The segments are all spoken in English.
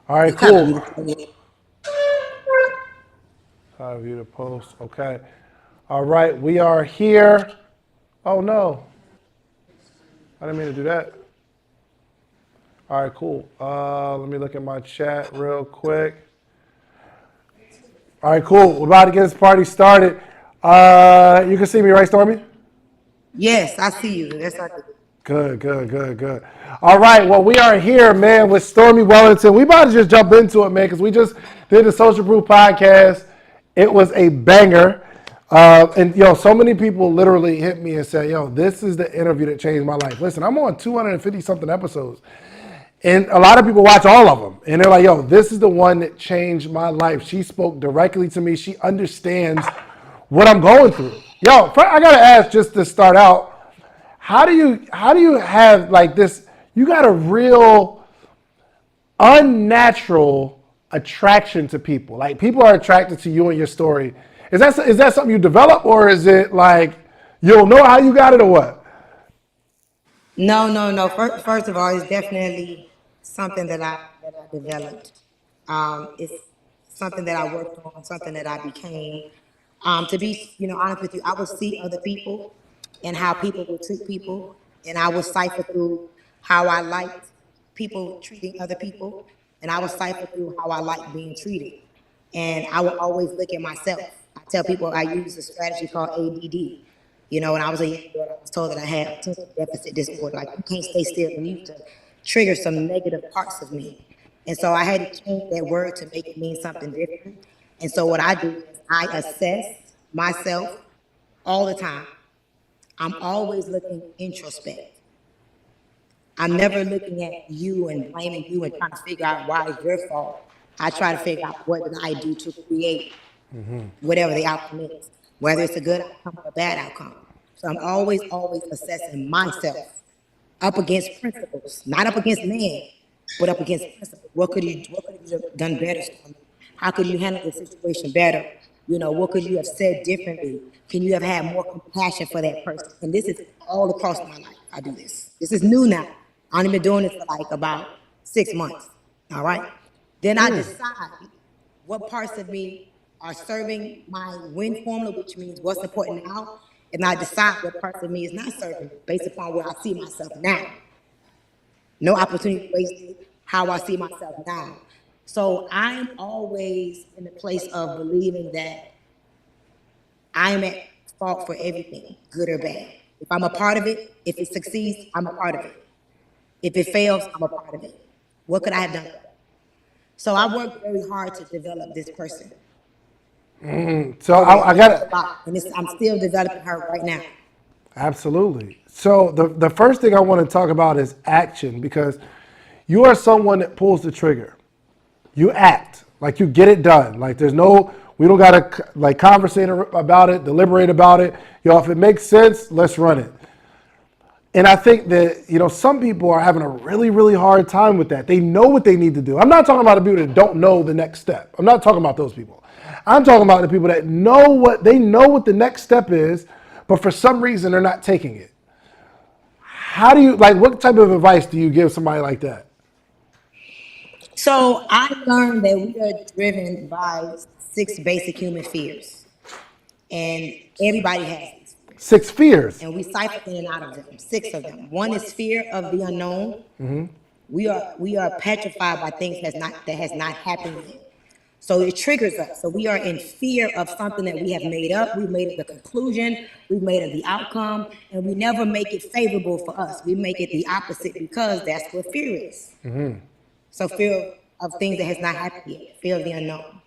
All right, You kind of cool. beautiful. I'll view the post. Okay. All right, we are here. Oh no, I didn't mean to do that. All right, cool. Let me look at my chat real quick. All right, cool. We're about to get this party started. You can see me, right, Stormy? Yes, I see you. That's like Good, good, good, good. All right, well, we are here, man, with Stormy Wellington. We about to just jump into it, man, because we just did the Social Proof podcast. It was a banger. And, yo, so many people literally hit me and said, yo, this is the interview that changed my life. Listen, I'm on 250-something episodes. And a lot of people watch all of them. And they're like, yo, this is the one that changed my life. She spoke directly to me. She understands what I'm going through. Yo, I got to ask just to start out, how do you have like this? You got a real unnatural attraction to people. Like people are attracted to you and your story. Is that something you develop, or is it like you'll know how you got it, or what? no. First of all, it's definitely something that I developed. It's something that I worked on, something that I became. To be, honest with you, I would see other people and how people would treat people, and I would cipher through how I liked people treating other people, and I would cipher through how I liked being treated. And I would always look at myself. I tell people I use a strategy called ADD. When I was a young girl, I was told that I had attention deficit disorder. Like, you can't stay still, and you used to trigger some negative parts of me. And so I had to change that word to make it mean something different. And so what I do is I assess myself all the time. I'm always looking introspect. I'm never looking at you and blaming you and trying to figure out why it's your fault. I try to figure out what did I do to create whatever the outcome is, whether it's a good outcome or a bad outcome. So I'm always assessing myself up against principles, not up against man, but up against principles. What could you have done better? Stormy? How could you handle the situation better? What could you have said differently? Can you have had more compassion for that person? And this is all across my life. I do this. This is new now. I've only been doing this for like about 6 months. All right. Then I decide what parts of me are serving my win formula, which means what's important now, and I decide what parts of me is not serving based upon where I see myself now. No opportunity wasted, how I see myself now. So I'm always in the place of believing that I'm at fault for everything, good or bad. If I'm a part of it, if it succeeds, I'm a part of it. If it fails, I'm a part of it. What could I have done? So I worked very hard to develop this person. So Over I a got lot, and I'm still developing her right now. absolutely. So the first thing I want to talk about is action, because you are someone that pulls the trigger. You act like you get it done. Like we don't gotta like conversate about it, deliberate about it. If it makes sense, let's run it. And I think that some people are having a really, really hard time with that. They know what they need to do. I'm not talking about the people that don't know the next step. I'm not talking about those people. I'm talking about the people that know what the next step is, but for some reason they're not taking it. How do you what type of advice do you give somebody like that? So I learned that we are driven by six basic human fears, and everybody has these fears, Six fears. and we cycle in and out of them. Six of them. One is fear of the unknown. We are petrified by things that has not happened yet. So it triggers us. So we are in fear of something that we have made up. We've made it the conclusion. We've made it the outcome, and we never make it favorable for us. We make it the opposite because that's what fear is. So fear of things that has not happened yet. Fear of the unknown.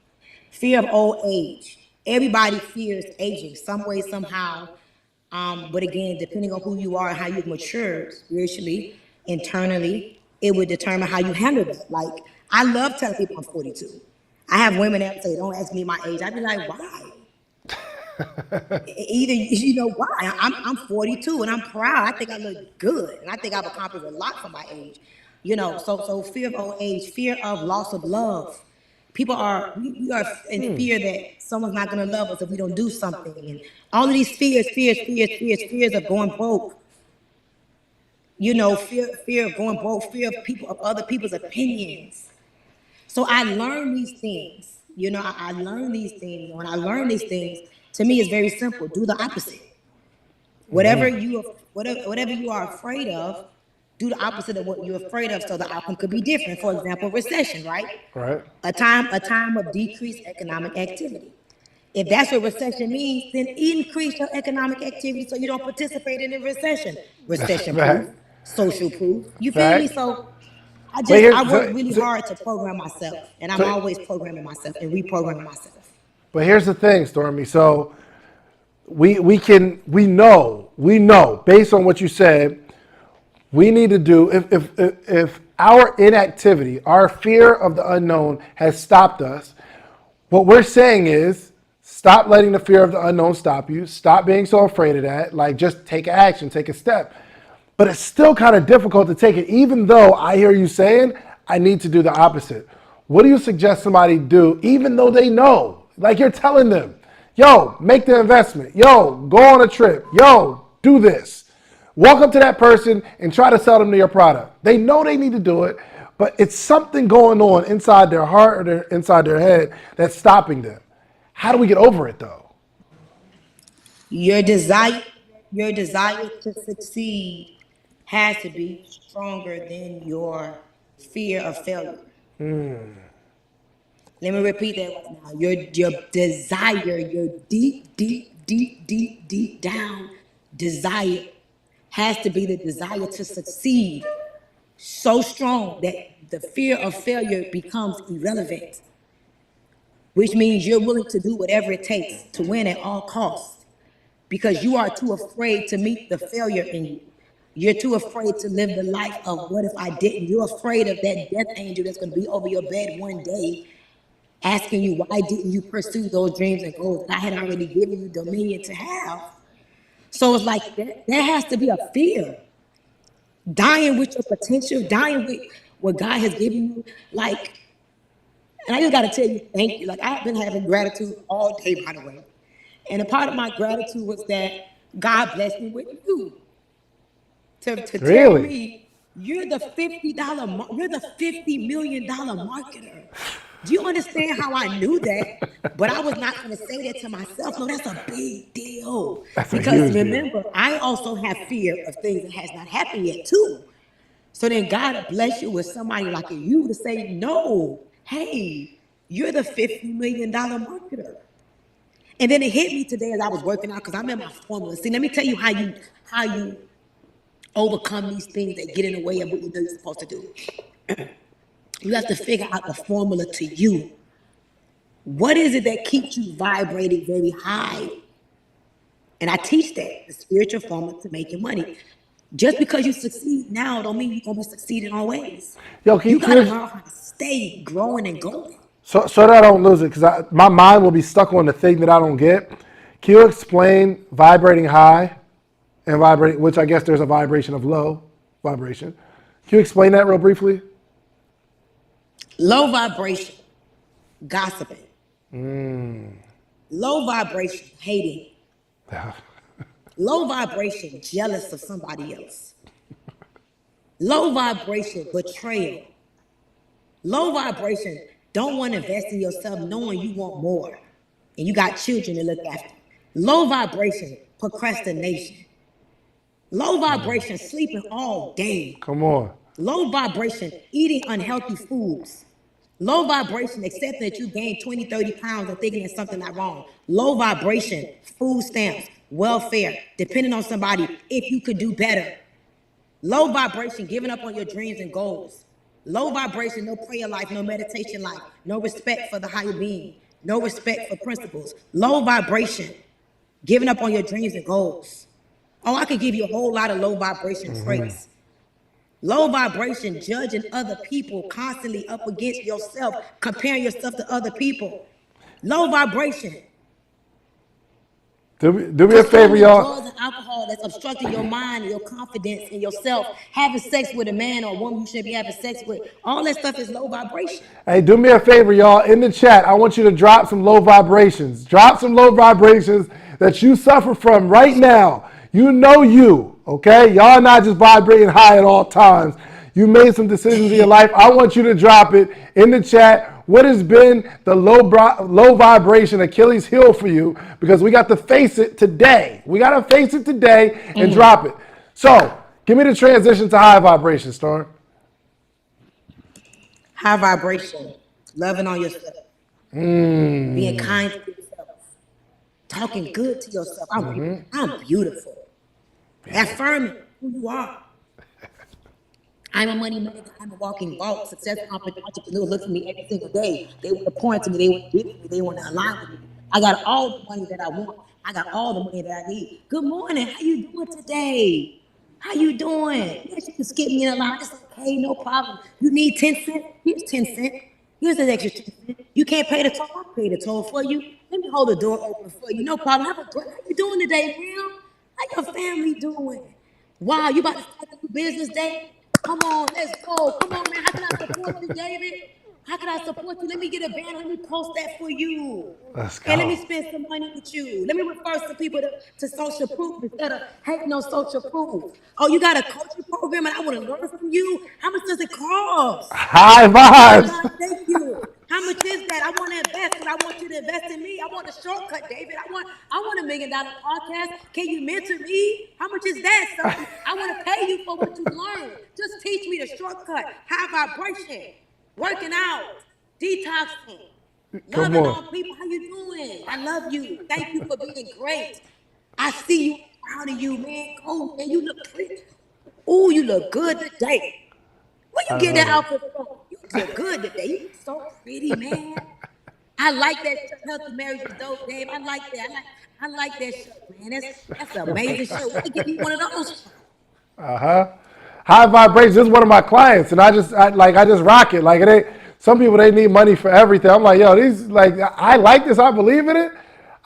Fear of old age. Everybody fears aging some way, somehow. But again, depending on who you are and how you've matured spiritually, internally, it would determine how you handle that. Like, I love telling people I'm 42. I have women that say, don't ask me my age. I'd be like, why? Either, why? I'm 42 and I'm proud. I think I look good. And I think I've accomplished a lot for my age. So fear of old age, fear of loss of love. We are in fear that someone's not going to love us if we don't do something. And all of these fears of going broke, fear of going broke, fear of other people's opinions. So I learned these things. I learned these things. When I learned these things, to me, it's very simple. Do the opposite. Whatever you are afraid of, do the opposite of what you're afraid of, so the outcome could be different. For example, recession, right? Right. A time of decreased economic activity. If that's what recession means, then increase your economic activity so you don't participate in the recession. Recession proof, Fact. social proof. You feel me? Fact. So But here, I work really hard to program myself, and I'm so- always programming myself and reprogramming myself. but here's the thing, Stormy. So we know based on what you said, we need to do if our inactivity, our fear of the unknown has stopped us. What we're saying is stop letting the fear of the unknown stop you. Stop being so afraid of that. Like, just take action, take a step. But it's still kind of difficult to take it, even though I hear you saying I need to do the opposite. What do you suggest somebody do, even though they know? Like, you're telling them, yo, make the investment. Yo, go on a trip. Yo, do this. Walk up to that person and try to sell them to your product. They know they need to do it, but it's something going on inside their heart or inside their head that's stopping them. How do we get over it, though? Your desire to succeed has to be stronger than your fear of failure. Let me repeat that right now. Your desire, your deep down desire has to be the desire to succeed so strong that the fear of failure becomes irrelevant, which means you're willing to do whatever it takes to win at all costs because you are too afraid to meet the failure in you. You're too afraid to live the life of what if I didn't. You're afraid of that death angel that's going to be over your bed one day asking you, why didn't you pursue those dreams and goals that I had already given you dominion to have? So it's like there has to be a fear. Dying with your potential, dying with what God has given you. Like, and I just got to tell you, thank you. Like, I've been having gratitude all day, by the way. And a part of my gratitude was that God blessed me with you. To tell Really? me, you're the $50 million marketer. Do you understand how I knew that? But I was not going to say that to myself. No, that's a big deal. That's a Because huge deal. remember, I also have fear of things that has not happened yet too. So then God bless you with somebody like you to say, no, hey, you're the $50 million marketer. And then it hit me today as I was working out because I'm in my formula. See, let me tell you how you overcome these things that get in the way of what you know you're supposed to do. You have to figure out the formula to you. What is it that keeps you vibrating very high? And I teach that, the spiritual formula to making money. Just because you succeed now don't mean you're going to be succeeding always. Yo, You got to learn how to stay growing and going. So that I don't lose it, because my mind will be stuck on the thing that I don't get. Can you explain vibrating high and vibrating, which I guess there's a vibration of low vibration. Can you explain that real briefly? Low vibration, gossiping. Low vibration, hating. Low vibration, jealous of somebody else. Low vibration, betrayal. Low vibration, don't want to invest in yourself knowing you want more. And you got children to look after. Low vibration, procrastination. Low vibration, sleeping all day. Come on. Low vibration, eating unhealthy foods. Low vibration, accepting that you gained 20, 30 pounds and thinking there's something not wrong. Low vibration, food stamps, welfare, depending on somebody if you could do better. Low vibration, giving up on your dreams and goals. Low vibration, no prayer life, no meditation life, no respect for the higher being, no respect for principles. Low vibration, giving up on your dreams and goals. Oh, I could give you a whole lot of low vibration traits. Low vibration, judging other people constantly up against yourself, comparing yourself to other people. Low vibration. Do me a favor, y'all. Drugs and alcohol that's obstructing your mind and your confidence in yourself. Having sex with a man or a woman you shouldn't be having sex with. All that stuff is low vibration. Hey, do me a favor, y'all. In the chat, I want you to drop some low vibrations. Drop some low vibrations that you suffer from right now. You know you. Okay? Y'all not just vibrating high at all times. You made some decisions in your life. I want you to drop it in the chat. What has been the low vibration Achilles heel for you? Because we got to face it today. We got to face it today and drop it. So, give me the transition to high vibration, Storm. High vibration, loving on yourself, being kind to yourself, talking good to yourself. I'm beautiful. Affirming who you are. I'm a money maker. I'm a walking vault. Successful entrepreneur look at me every single day. They want to point to me. They want to give me. They want to align with me. I got all the money that I want. I got all the money that I need. Good morning. How you doing today? How you doing? Yes, you can skip me in a line. It's okay. No problem. You need 10 cents? Here's 10 cents. Here's an extra 10 cents. You can't pay the toll? I'll pay the toll for you. Let me hold the door open for you. No problem. How you doing today, Will? How your family doing? Wow, you about to start a new business day? Come on, let's go. Come on, man. How can I support you, David? How can I support you? Let me get a banner. Let me post that for you. Let's go. And let me spend some money with you. Let me refer some people to social proof instead of hating on social proof. Oh, you got a coaching program and I want to learn from you? How much does it cost? High Oh vibes. God, thank you. How much is that? I want to invest, and I want you to invest in me. I want the shortcut, David. I want $1 million podcast. Can you mentor me? How much is that? So I want to pay you for what you learned. Just teach me the shortcut. High vibration, working out, detoxing, Come loving on. on people. How you doing? I love you. Thank you for being great. I see you, proud of you, man. Go, man. You look pretty. Ooh, you look good today. Where you get that outfit from? You look good today. You look so pretty, man. I like that shirt. Healthy Marriage is dope, Dave. I like that. I like that shirt, man. That's an amazing shirt. Where you get me one of those? High vibration. This is one of my clients, and I just rock it. Like it ain't. Some people they need money for everything. I'm like, yo, these I like this. I believe in it.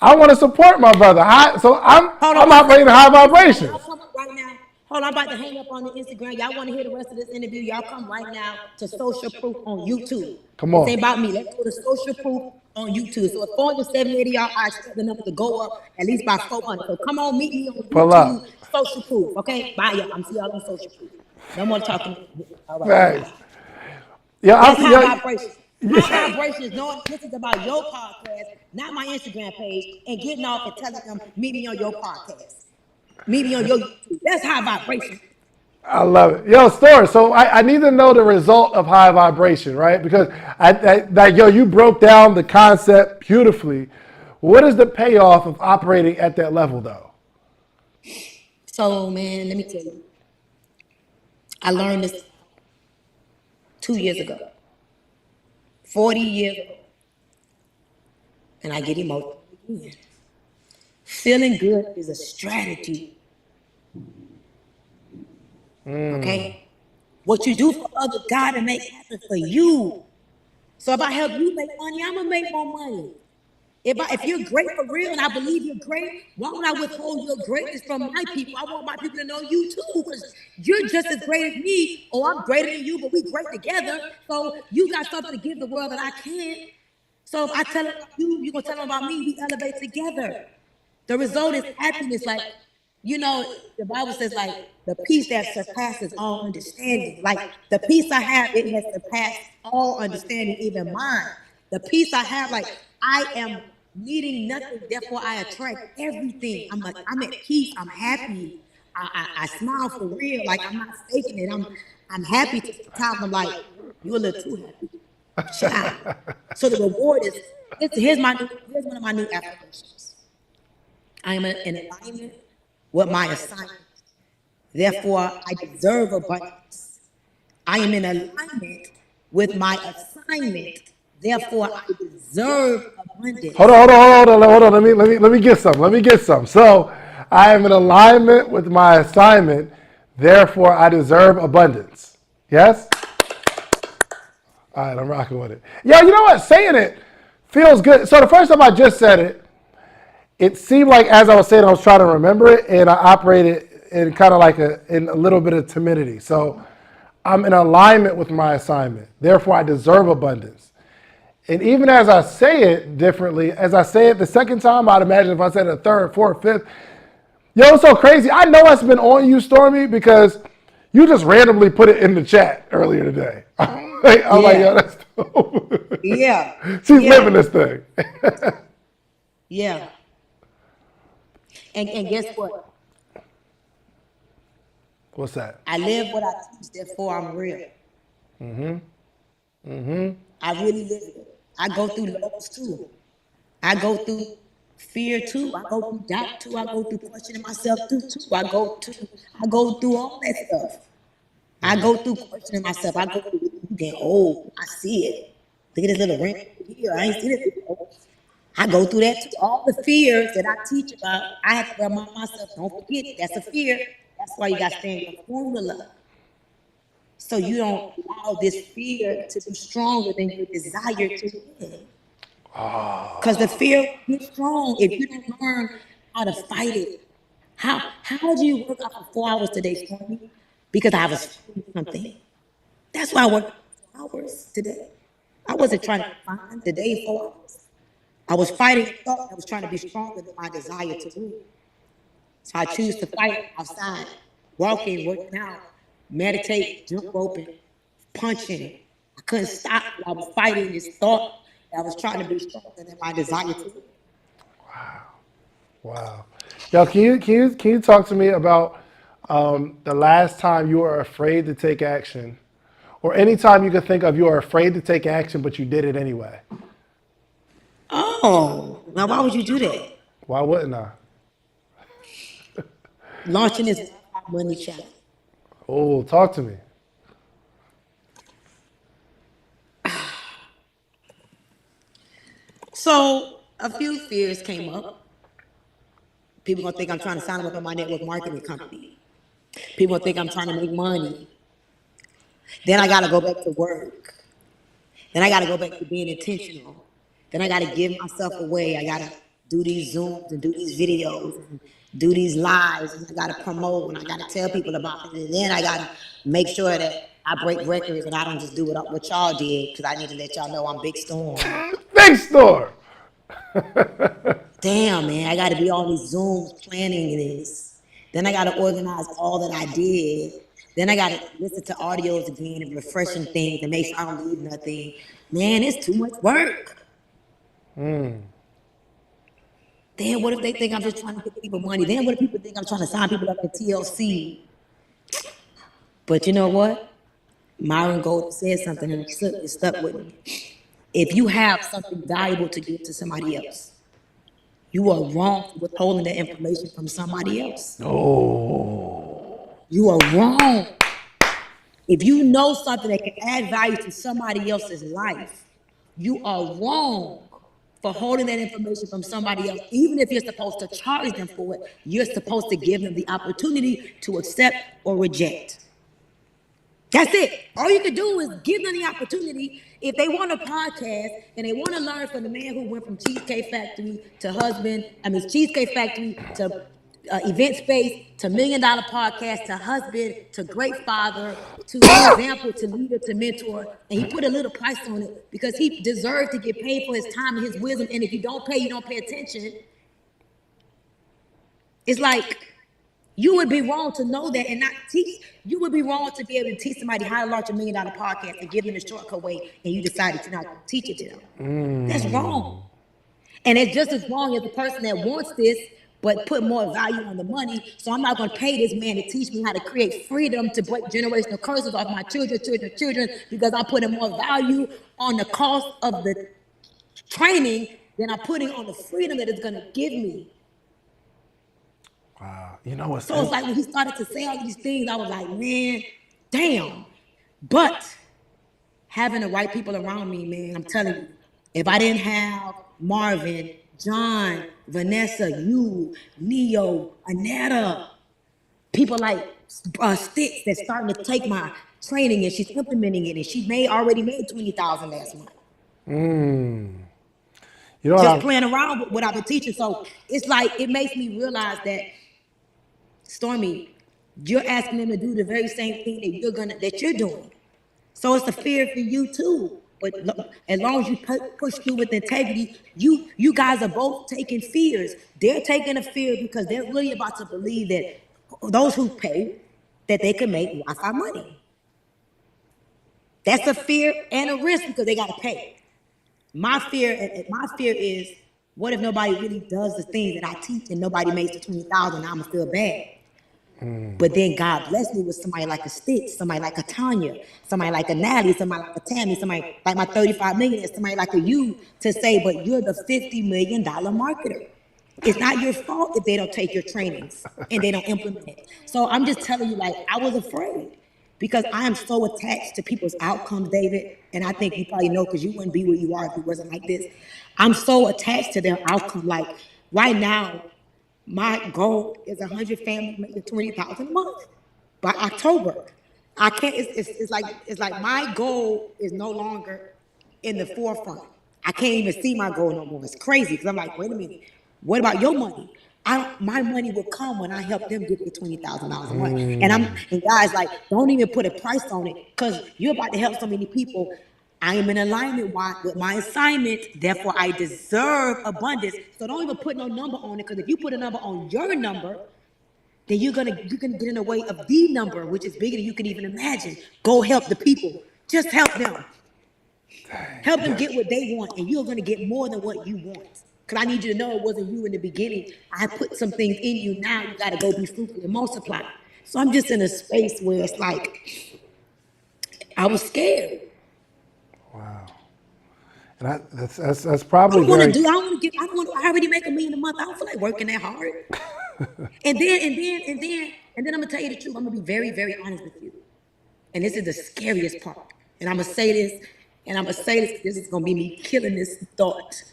I want to support my brother. So I'm operating high vibrations. Y'all come up right now. Hold on, I'm about to hang up on the Instagram. Y'all want to hear the rest of this interview? Y'all come right now to Social Proof on YouTube. Come on. This ain't about me. Let's go to Social Proof on YouTube. So if 478 of y'all, I expect the number to go up at least by 400. So come on, meet me on Pull YouTube, up. Social Proof. Okay, bye, y'all. I'm see y'all on Social Proof. No more talking. All right. Right. Yeah, That's high vibration. High vibration is knowing this is about your podcast, not my Instagram page, and getting off and telling them, meet me on your podcast. Meet me on your YouTube. That's high vibration. I love it. Yo, Story, so I need to know the result of high vibration, right? Because you broke down the concept beautifully. What is the payoff of operating at that level, though? So, man, let me tell you. I learned this 2 years ago, 40 years ago, and I get emotional again. Feeling good is a strategy. Okay? What you do for others, God will make happen for you. So if I help you make money, I'm gonna make more money. If you're great for real and I believe you're great, why would I withhold your greatness from my people? I want my people to know you too, because you're just as great as me, or I'm greater than you, but we great together. So you got something to give the world that I can't. So if I tell them about you, you're gonna tell them about me, we elevate together. The result is happiness. Like, the Bible says, like, the peace that surpasses all understanding. Like, the peace I have, it has surpassed all understanding, even mine. The peace I have, like, I am needing nothing, therefore I attract everything. I'm at peace, I'm happy. I smile for real, like I'm not faking it. I'm happy to times I'm like, you're a little too happy. Chill out. So the reward is, here's one of my new affirmations. I am in alignment with my assignment. Therefore, I deserve abundance. I am in alignment with my assignment. Therefore, I deserve abundance. Hold on. Let me get some. So, I am in alignment with my assignment. Therefore, I deserve abundance. Yes? All right, I'm rocking with it. Yeah, you know what? Saying it feels good. So the first time I just said it, it seemed like as I was saying, I was trying to remember it, and I operated in kind of like in a little bit of timidity. So I'm in alignment with my assignment. Therefore, I deserve abundance. And even as I say it differently, as I say it the second time, I'd imagine if I said it a third, fourth, fifth, Yo, it's so crazy. I know it's been on you, Stormy, because you just randomly put it in the chat earlier today. I'm like, yo, Yeah, that's dope. yeah, She's living yeah, this thing. yeah. And guess what? What's that? I live what I teach, therefore I'm real. I really live it. I go through lows too. I go through fear too. I go through doubt too. I go through questioning myself too. I go through all that stuff. I go through questioning myself. I go through you getting old. I see it. Look at this little ring here. I ain't seen it before. I go through that too. All the fears that I teach about, I have to remind myself, don't forget, that's a fear. That's why you got to stay in your formula. So you don't allow this fear to be stronger than your desire to win. Because the fear will get strong if you don't learn how to fight it. How do you work out for 4 hours today, Stormy? Because I was fighting something. That's why I worked 4 hours today. I wasn't trying to find the day 4 hours. I was fighting a thought that was trying to be stronger than my desire to win. So I choose to fight outside, walking, working out, meditate, jump roping, punching. I couldn't stop. I was fighting this thought that was trying to be stronger than my desire to win. Wow. Yo, can you talk to me about the last time you were afraid to take action, or any time you could think of you are afraid to take action but you did it anyway? Oh, now why would you do that? Why wouldn't I? Launching this money challenge. Oh, talk to me. So a few fears came up. People gonna think I'm trying to sign up on my network marketing company. People gonna think I'm trying to make money. Then I gotta go back to work. Then I gotta go back to being intentional. Then I gotta give myself away. I gotta do these Zooms and do these videos and do these lives, and I gotta promote and I gotta tell people about it. And then I gotta make sure that I break records and I don't just do what y'all did, because I need to let y'all know I'm Big Storm. Big store. Damn, man, I gotta be on these Zooms planning this. Then I gotta organize all that I did. Then I gotta listen to audios again and refreshing things and make sure I don't leave nothing. Man, it's too much work. Then what if they think I'm just trying to get people money? Then what if people think I'm trying to sign people up at TLC? But you know what? Myron Golden said something and it stuck with me. If you have something valuable to give to somebody else, you are wrong for withholding that information from somebody else. Oh. You are wrong. If you know something that can add value to somebody else's life, you are wrong for holding that information from somebody else. Even if you're supposed to charge them for it, you're supposed to give them the opportunity to accept or reject. That's it. All you can do is give them the opportunity. If they want a podcast and they want to learn from the man who went from Cheesecake Factory to Cheesecake Factory to event space to $1 Million Podcast to husband to great father to example to leader to mentor, and he put a little price on it because he deserved to get paid for his time and his wisdom. And if you don't pay, you don't pay attention. It's like, you would be wrong to know that and not teach. You would be wrong to be able to teach somebody how to launch $1 Million Podcast and give them the shortcut way, and you decided to not teach it to them. That's wrong. And it's just as wrong as the person that wants this, but put more value on the money. So I'm not going to pay this man to teach me how to create freedom to break generational curses off my children, because I'm putting more value on the cost of the training than I'm putting on the freedom that it's going to give me. Wow. You know what's So it's like when he started to say all these things, I was like, man, damn. But having the right people around me, man, I'm telling you, if I didn't have Marvin, John, Vanessa, you, Neo, Anetta, people like Stitch that's starting to take my training and she's implementing it, and she already made $20,000 last month. You know Just what playing around with what I've been teaching. So it's like, it makes me realize that, Stormy, you're asking them to do the very same thing that you're doing. So it's a fear for you too. But as long as you push through with integrity, you guys are both taking fears. They're taking a fear because they're really about to believe that those who pay, that they can make Wi-Fi money. That's a fear and a risk because they got to pay. My fear is, what if nobody really does the things that I teach and nobody makes the 20,000? I'm gonna feel bad. But then God blessed me with somebody like a Stitch, somebody like a Tanya, somebody like a Natalie, somebody like a Tammy, somebody like my 35 million, somebody like a you to say, but you're the $50 million marketer. It's not your fault if they don't take your trainings and they don't implement it. So I'm just telling you, like, I was afraid because I am so attached to people's outcomes, David. And I think you probably know because you wouldn't be where you are if it wasn't like this. I'm so attached to their outcome. Like right now, my goal is 100 families making 20,000 a month by October. I can't. It's like my goal is no longer in the forefront. I can't even see my goal no more. It's crazy because I'm like, wait a minute. What about your money? My money will come when I help them get their $20,000 a month. And guys, like, don't even put a price on it because you're about to help so many people. I am in alignment with my assignment, therefore I deserve abundance. So don't even put no number on it, because if you put a number on your number, then you're gonna get in the way of the number, which is bigger than you can even imagine. Go help the people. Just help them. Help them get what they want, and you're gonna get more than what you want. Because I need you to know it wasn't you in the beginning. I put some things in you. Now you gotta go be fruitful and multiply. So I'm just in a space where it's like I was scared. Wow. And that's probably I want very. to do. I want to get. I already make $1 million a month. I don't feel like working that hard. And then I'm gonna tell you the truth. I'm gonna be very, very honest with you. And this is the scariest part. And I'm gonna say this. And I'm gonna say this. This is gonna be me killing this thought.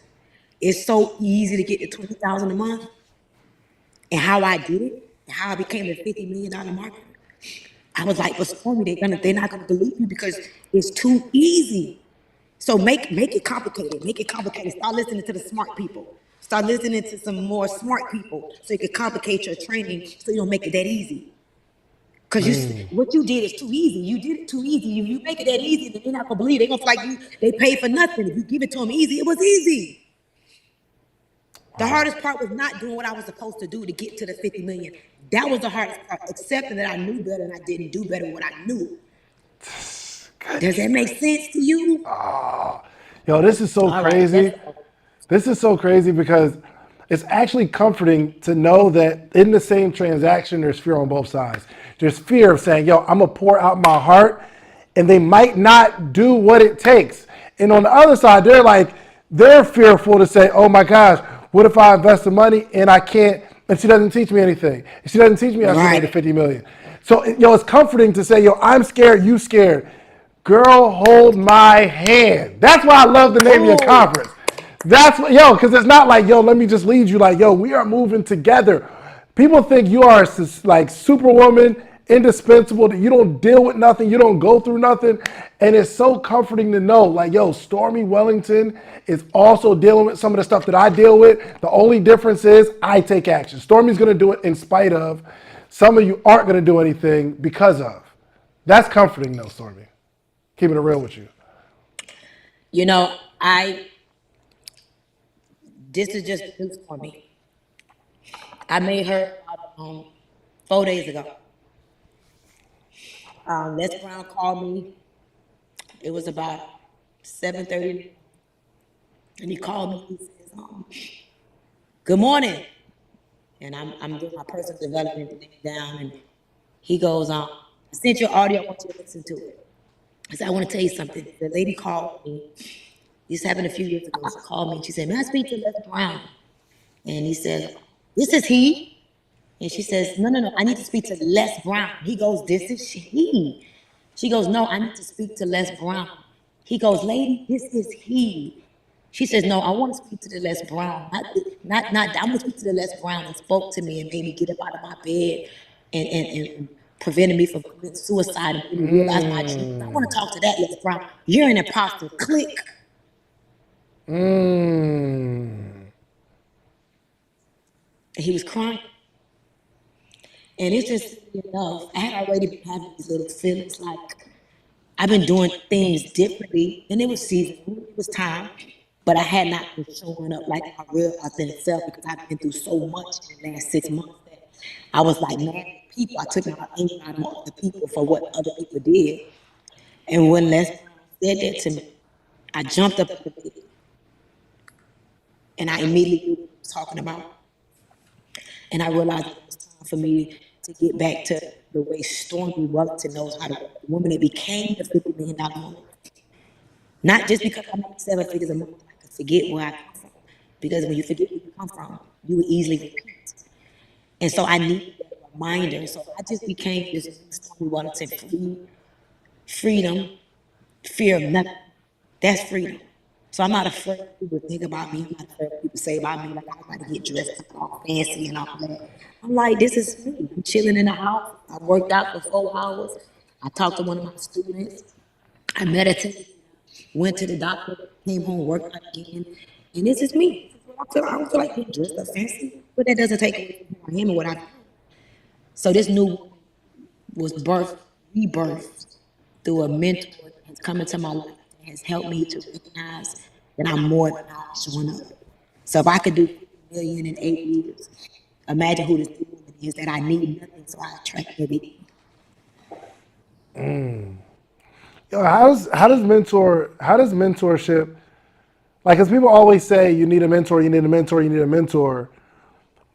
It's so easy to get to 20,000 a month. And how I did it, and how I became a $50 million marketer. I was like, but Stormy, they're not gonna believe you because it's too easy. So make it complicated. Make it complicated. Start listening to the smart people. Start listening to some more smart people so you can complicate your training so you don't make it that easy. Because what you did is too easy. You did it too easy. If you make it that easy, then they're not gonna believe. They're gonna feel like they paid for nothing. If you give it to them easy, it was easy. The hardest part was not doing what I was supposed to do to get to the 50 million. That was the hardest part, accepting that I knew better and I didn't do better what I knew. Does that make sense to you? Yo, this is so All right, crazy. This is so crazy because it's actually comforting to know that in the same transaction, there's fear on both sides. There's fear of saying, yo, I'm going to pour out my heart, and they might not do what it takes. And on the other side, they're fearful to say, oh my gosh, what if I invest the money and I can't, and she doesn't teach me anything. She doesn't teach me how to make 50 million. So, yo, it's comforting to say, yo, I'm scared, you scared. Girl, hold my hand. That's why I love the name of your conference. That's what, yo, because it's not like, yo, let me just lead you. Like, yo, we are moving together. People think you are like superwoman, indispensable, that you don't deal with nothing, you don't go through nothing. And it's so comforting to know, like, yo, Stormy Wellington is also dealing with some of the stuff that I deal with. The only difference is I take action. Stormy's going to do it in spite of. Some of you aren't going to do anything because of. That's comforting, though, Stormy. Keeping it real with you. You know, this is just news for me. I made her 4 days ago. Les Brown called me. It was about 7:30, and he called me. He says, "Good morning," and I'm doing my personal development thing down, and he goes, "I sent your audio. I want you to listen to it." I said, "I want to tell you something." The lady called me. This happened a few years ago. She called me and she said, "May I speak to Les Brown?" And he said, "This is he." And she says, no, I need to speak to Les Brown. He goes, "This is he." She goes, "No, I need to speak to Les Brown." He goes, "Lady, this is he." She says, "No, I want to speak to the Les Brown. I want to speak to the Les Brown that spoke to me and made me get up out of my bed and prevented me from committing suicide and made me realize my dreams. I want to talk to that Les Brown. You're an imposter. Click." And he was crying. And it's just, I had already been having these little feelings like, I've been doing things differently, and it was seasonal, it was time, but I had not been showing up like my real authentic self because I've been through so much in the last 6 months that I was like mad at people. I took my anger out on other people for what other people did. And when Les said that to me, I jumped up at the bed and I immediately knew what he was talking about. And I realized it was time for me to get back to the way Stormy Wellington knows how to work. The woman that became the $50 million woman. Not just because I make 7 figures a month, I could forget where I come from. Because when you forget where you come from, you will easily repeat. And so I needed that reminder. So I just became this Stormy Wellington freedom, fear of nothing. That's freedom. So I'm not afraid of people think about me. I'm not afraid of people say about me like I got to get dressed up all fancy and all that. I'm like, this is me. I'm chilling in the house. I worked out for 4 hours. I talked to one of my students. I meditated, went to the doctor, came home, worked out again. And this is me. I don't feel like being dressed up fancy, but that doesn't take away from who I am and what I've done. So this new woman was rebirthed through a mentor that has come into my life that has helped me to recognize that I'm more than not showing up. So if I could do 50 million in 8 years, imagine who this new woman is that I need nothing, so I attract everything. Yo, how does mentorship, like, because people always say you need a mentor, you need a mentor, you need a mentor.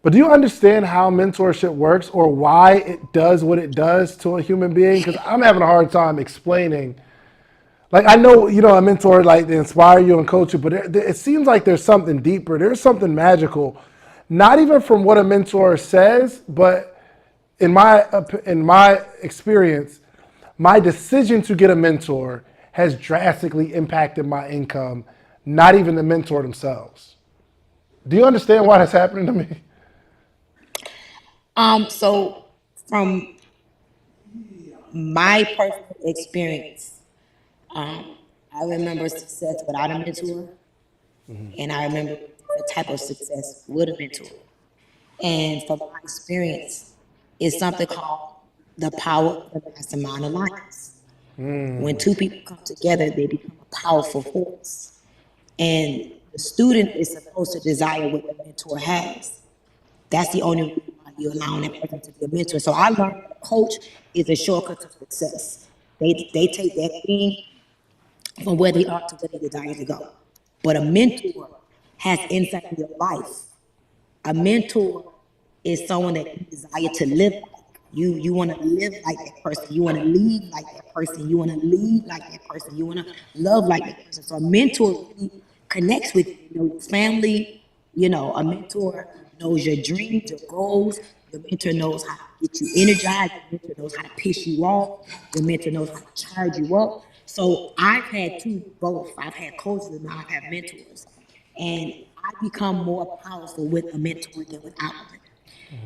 But do you understand how mentorship works or why it does what it does to a human being? Because I'm having a hard time explaining. Like, I know, a mentor, like, to inspire you and coach you, but it seems like there's something deeper. There's something magical. Not even from what a mentor says, but in my experience, my decision to get a mentor has drastically impacted my income, not even the mentor themselves. Do you understand why that's happening to me? So from my personal experience, I remember success without a mentor, and I remember the type of success with a mentor. And from my experience, it's something called the power of the mastermind alliance. When two people come together, they become a powerful force. And the student is supposed to desire what the mentor has. That's the only reason why you're allowing that person to be a mentor. So I learned that a coach is a shortcut to success. They take that thing from where they are to where they desire to go. But a mentor has insight in your life. A mentor is someone that you desire to live like. You want to live like that person. You want to lead like that person. You want to lead like that person. You want to love like that person. So a mentor really connects with your family. A mentor knows your dreams, your goals. The mentor knows how to get you energized. The mentor knows how to piss you off. The mentor knows how to charge you up. So I've had both. I've had coaches and now I've had mentors. And I become more powerful with a mentor than without one.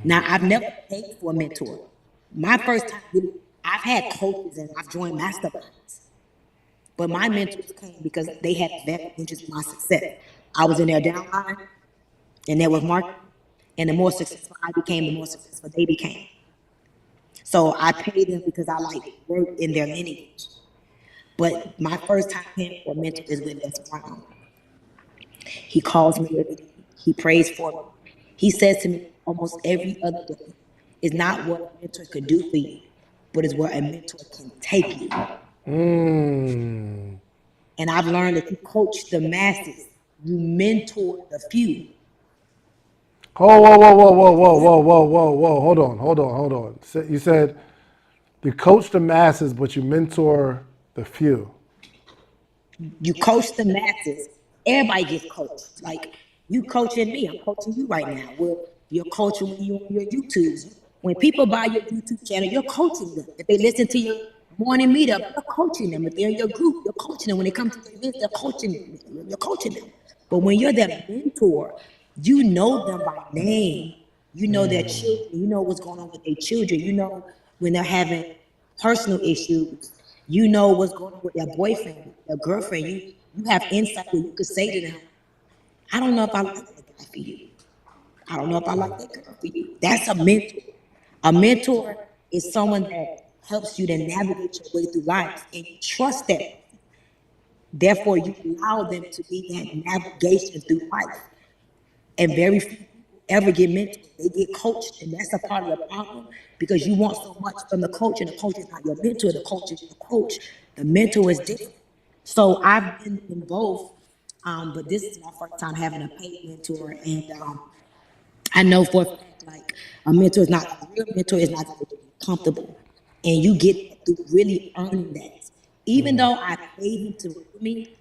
Now, I've never paid for a mentor. My first time, I've had coaches and I've joined masterminds. But my mentors came because they had a vested interest in my success. I was in their downline, and there was marketing. And the more successful I became, the more successful they became. So I paid them because I worked in their lineage. But my first time paying for a mentor is with Les Brown. He calls me every day. He prays for me. He says to me almost every other day, it's not what a mentor could do for you, but it's where a mentor can take you. And I've learned that you coach the masses, you mentor the few. Oh, whoa, whoa, whoa, whoa, whoa, whoa, whoa, whoa, whoa. Hold on. You said you coach the masses, but you mentor the few. You coach the masses. Everybody gets coached. Like you coaching me, I'm coaching you right now. Well, you're coaching you on your YouTubes. When people buy your YouTube channel, you're coaching them. If they listen to your morning meetup, you're coaching them. If they're in your group, you're coaching them. When they come to the events, they're coaching them. You're coaching them. But when you're their mentor, you know them by name. You know their children. You know what's going on with their children. You know when they're having personal issues. You know what's going on with their boyfriend, their girlfriend. You have insight where you could say to them, I don't know if I like that guy for you. I don't know if I like that girl for you. That's a mentor. A mentor is someone that helps you to navigate your way through life, and you trust that. Therefore, you allow them to be that navigation through life. And very few people ever get mentored. They get coached, and that's a part of the problem because you want so much from the coach, and the coach is not your mentor. The coach is your coach. The mentor is different. So I've been in both, but this is my first time having a paid mentor, and I know for a fact, like a mentor is not a real mentor is not going to be comfortable, and you get that through really earning that. Even though I paid him to work with me,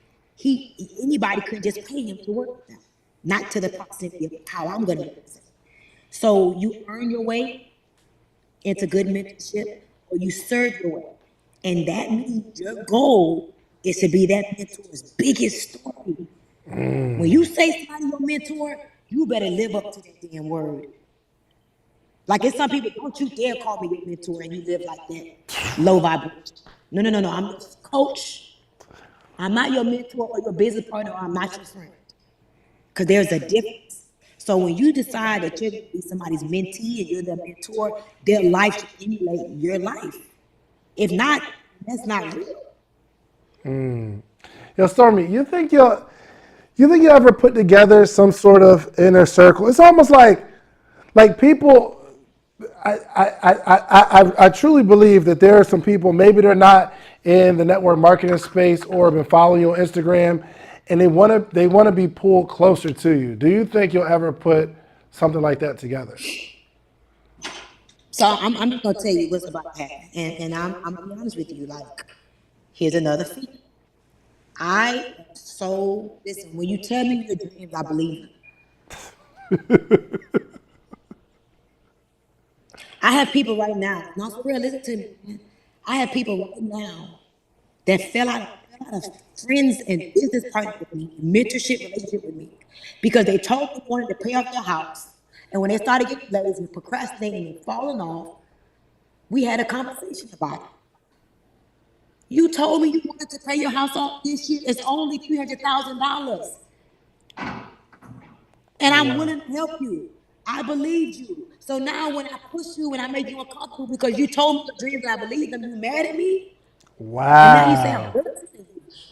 anybody could just pay him to work with them, not to the proximity of how I'm going to do it. So you earn your way into good mentorship, or you serve your way, and that means your goal is to be that mentor's biggest story. When you say somebody your mentor, you better live up to that damn word. Like it's some people, don't you dare call me your mentor and you live like that. Low vibration. No, no, no, no. I'm your coach. I'm not your mentor or your business partner, or I'm not your friend. Because there's a difference. So when you decide that you're going to be somebody's mentee and you're their mentor, their life should emulate your life. If not, that's not real. Yo, Stormy, you ever put together some sort of inner circle? It's almost like people. I truly believe that there are some people, maybe they're not in the network marketing space or have been following you on Instagram, and they want to be pulled closer to you. Do you think you'll ever put something like that together? So I'm just gonna tell you what's about to happen, and I'm gonna be honest with you. Like, here's another feat. I am so listen. When you tell me your dreams, I believe you. I have people right now. No, for real, listen to me. Man. I have people right now that fell out of friends and business partners with me, mentorship relationship with me, because they told me they wanted to pay off their house, and when they started getting lazy and procrastinating and falling off, we had a conversation about it. You told me you wanted to pay your house off this year. It's only $300,000, and I'm willing to help you. I believed you. So now when I push you and I make you uncomfortable because you told me your dreams and I believe them, you mad at me? And now you say I'm Wow. better than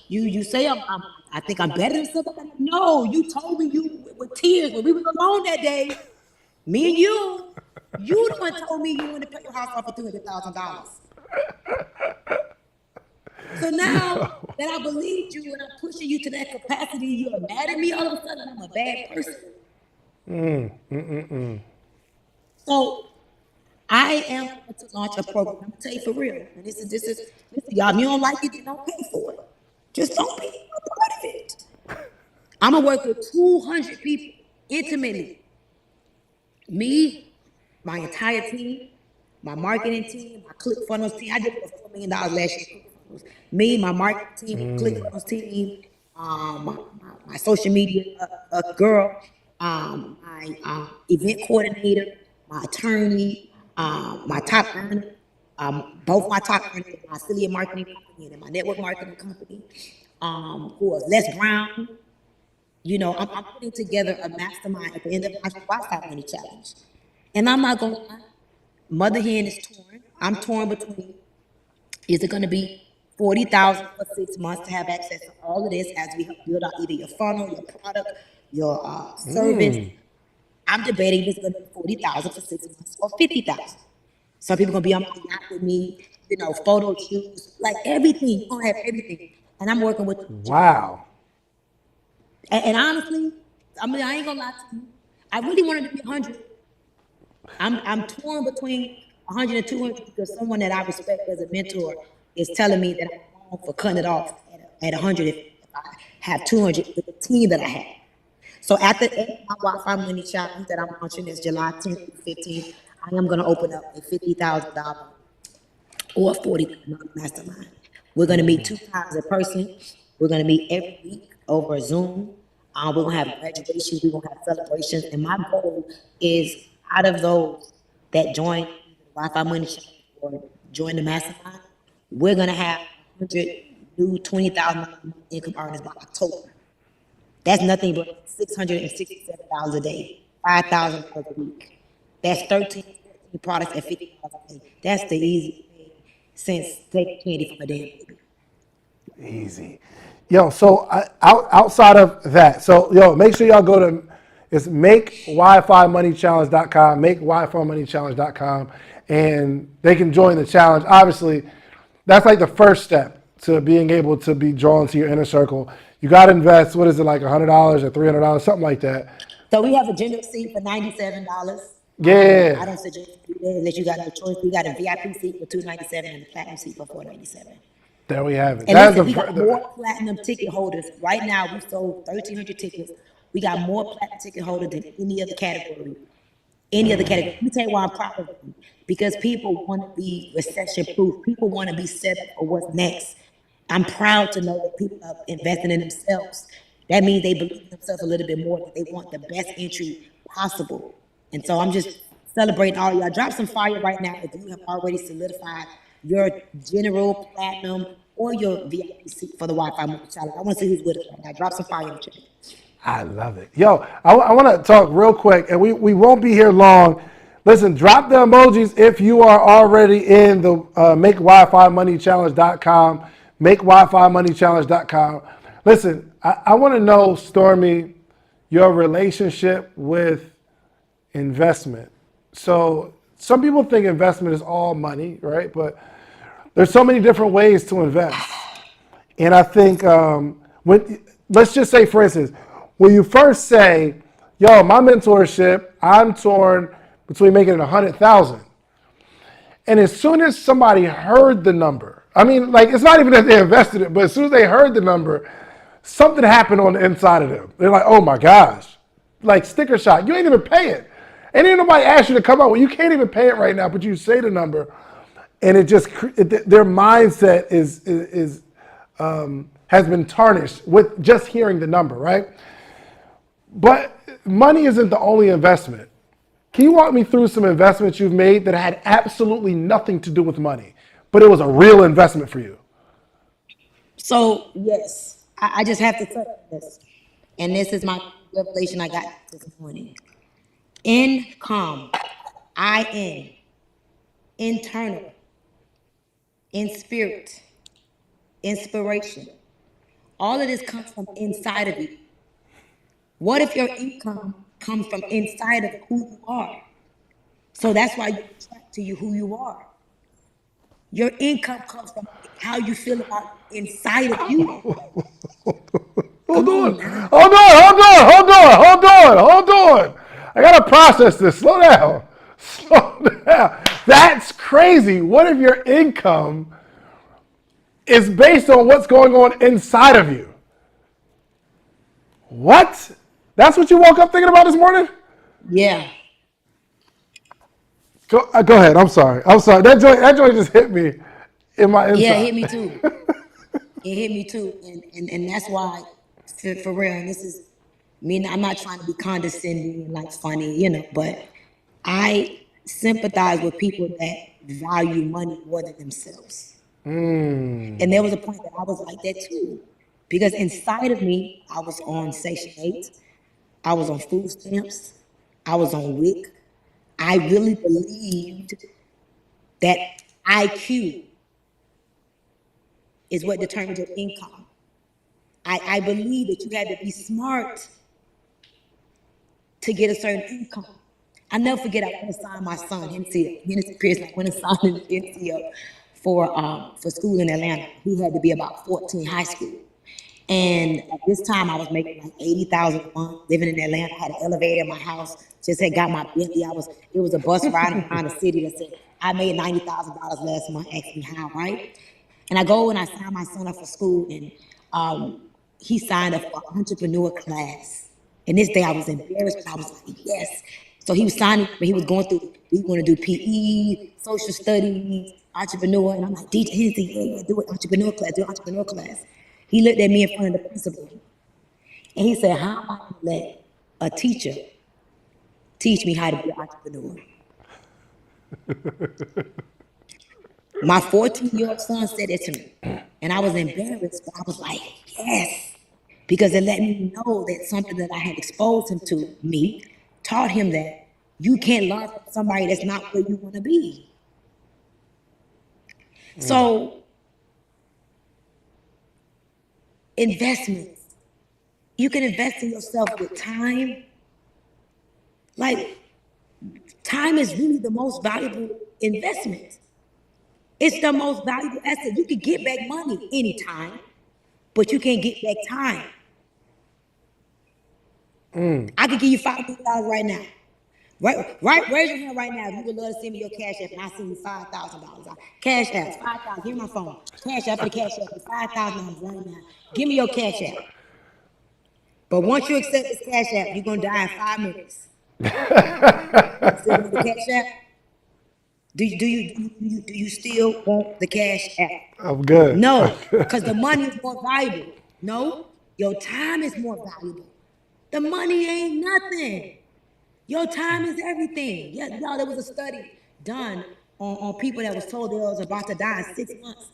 you. You say I think I'm better than somebody. No, you told me you with tears when we was alone that day. Me and you the one told me you wanted to pay your house off for $300,000. So now that I believed you and I'm pushing you to that capacity, you're mad at me. All of a sudden, I'm a bad person. So I am going to launch a program. I'm gonna tell you for real. And this is y'all. If you don't like it, then don't pay for it. Just don't be a part of it. I'm gonna work with 200 people intimately. Me, my entire team, my marketing team, my ClickFunnels team. I did $4 million last year. Me, my marketing team, ClickFunnels team, my social media girl, my event coordinator, my attorney, my top earner, both my top earners, my affiliate marketing company and my network marketing company, who was Les Brown. You know, I'm putting together a mastermind at the end of my Wi-Fi Money Challenge. And I'm not going to lie, Mother Hen is torn. I'm torn between, is it going to be 40,000 for 6 months to have access to all of this as we help build out either your funnel, your product, your service. I'm debating if it's going to be 40,000 for 6 months or 50,000. Some people going to be on my yacht with me, you know, photo shoots, like everything. You're going to have everything. And I'm working with. Wow. And honestly, I mean, I ain't gonna lie to you. I really wanted to be 100. I'm torn between 100 and 200 because someone that I respect as a mentor is telling me that I'm wrong for cutting it off at 100 if I have 200 with the team that I have. So at the end of my Wi-Fi Money Challenge that I'm launching this July 10th through 15th, I am gonna open up a $50,000 or $40,000 mastermind. We're gonna meet 2 times in person. We're gonna meet every week over Zoom. We're gonna have graduations. We're gonna have celebrations. And my goal is, out of those that join the Wi-Fi Money Challenge or join the mastermind, we're gonna have 100 new $20,000 income earners by October. That's nothing but $667 a day, $5,000 a week. That's 13 products at $50 a day. That's the easy thing. since taking candy from a damn baby. Easy. Yo, so outside of that, so yo, make sure y'all go to it's makewifimoneychallenge.com, makewifimoneychallenge.com, and they can join the challenge. Obviously, that's like the first step to being able to be drawn to your inner circle. You got to invest. What is it, like $100 or $300, something like that? So we have a general seat for $97. Yeah. I don't suggest you do that unless you got no choice. We got a VIP seat for $297 and a platinum seat for $497. There we have it. And That's listen, we got more platinum ticket holders. Right now, we sold 1,300 tickets. We got more platinum ticket holders than any other category. Let me tell you why I'm proud of them. Because people want to be recession proof. People want to be set up for what's next. I'm proud to know that people are investing in themselves. That means they believe in themselves a little bit more, that they want the best entry possible. And so I'm just celebrating all y'all. Drop some fire right now if you have already solidified your general platinum or your VIP seat for the Wi-Fi Money Challenge. I want to see who's with us right now. Drop some fire in the chat. I love it. Yo, I want to talk real quick, and we won't be here long. Listen, drop the emojis if you are already in the MakeWiFiMoneyChallenge.com, MakeWiFiMoneyChallenge.com. Listen, I want to know, Stormy, your relationship with investment. So some people think investment is all money, right? But there's so many different ways to invest. And I think, let's just say, for instance, when you first say, yo, my mentorship, I'm torn between making it 100,000. And as soon as somebody heard the number, I mean, like, it's not even that they invested it, but as soon as they heard the number, something happened on the inside of them. They're like, oh my gosh, like sticker shock. You ain't even pay it. And ain't nobody asked you to come out. Well, you can't even pay it right now, but you say the number, and it just, their mindset has been tarnished with just hearing the number, right? But money isn't the only investment. Can you walk me through some investments you've made that had absolutely nothing to do with money, but it was a real investment for you? So, yes, I just have to touch on this. And this is my revelation I got this morning. Income, I-N, internal, in spirit, inspiration. All of this comes from inside of you. What if your income comes from inside of who you are? So that's why you attract to you who you are. Your income comes from how you feel about inside of you. Hold on. I gotta process this. Slow down. That's crazy. What if your income is based on what's going on inside of you? What? That's what you woke up thinking about this morning? Yeah. Go ahead. I'm sorry. That joint just hit me in my inside. Yeah, it hit me too. It hit me too. And that's why, for real, and this is me, I'm not trying to be condescending and like funny, but I sympathize with people that value money more than themselves. And there was a point that I was like that too. Because inside of me, I was on Section 8. I was on food stamps. I was on WIC. I really believed that IQ is what determines your income. I believe that you had to be smart to get a certain income. I never forget, I went and signed my son, Hennessy Pierce, I went and signed Hennessy up for school in Atlanta. He had to be about 14, high school. And at this time, I was making like $80,000 a month, living in Atlanta. I had an elevator in my house. Just had got my Bentley. It was a bus riding around the city that said, I made $90,000 last month. Ask me how, right? And I go and I sign my son up for school, and he signed up for an entrepreneur class. And this day I was embarrassed, but I was like, yes. So he was signing, but he was going through, we want to do PE, social studies, entrepreneur. And I'm like, DJ Hennessy, yeah, do an entrepreneur class. He looked at me in front of the principal, and he said, how am I going to let a teacher teach me how to be an entrepreneur? My 14-year-old son said it to me, and I was embarrassed, but I was like, yes, because it let me know that something that I had exposed him to, me, taught him that you can't learn from somebody that's not where you want to be. So investments, you can invest in yourself with time. Like, time is really the most valuable investment. It's the most valuable asset. You can get back money anytime, but you can't get back time. I could give you $5 million right now. Right, raise your hand right now if you would love to send me your cash app and I send you $5,000. Cash app, 5,000. Give me my phone. Cash app for the cash app, $5,000 right now. Give me your cash app. But once you accept this cash app, you're gonna die in 5 minutes. Still want the cash app? Do you still want the cash app? I'm good. No, because the money is more valuable. No, your time is more valuable. The money ain't nothing. Your time is everything. Yeah, y'all, there was a study done on people that was told they was about to die in 6 months.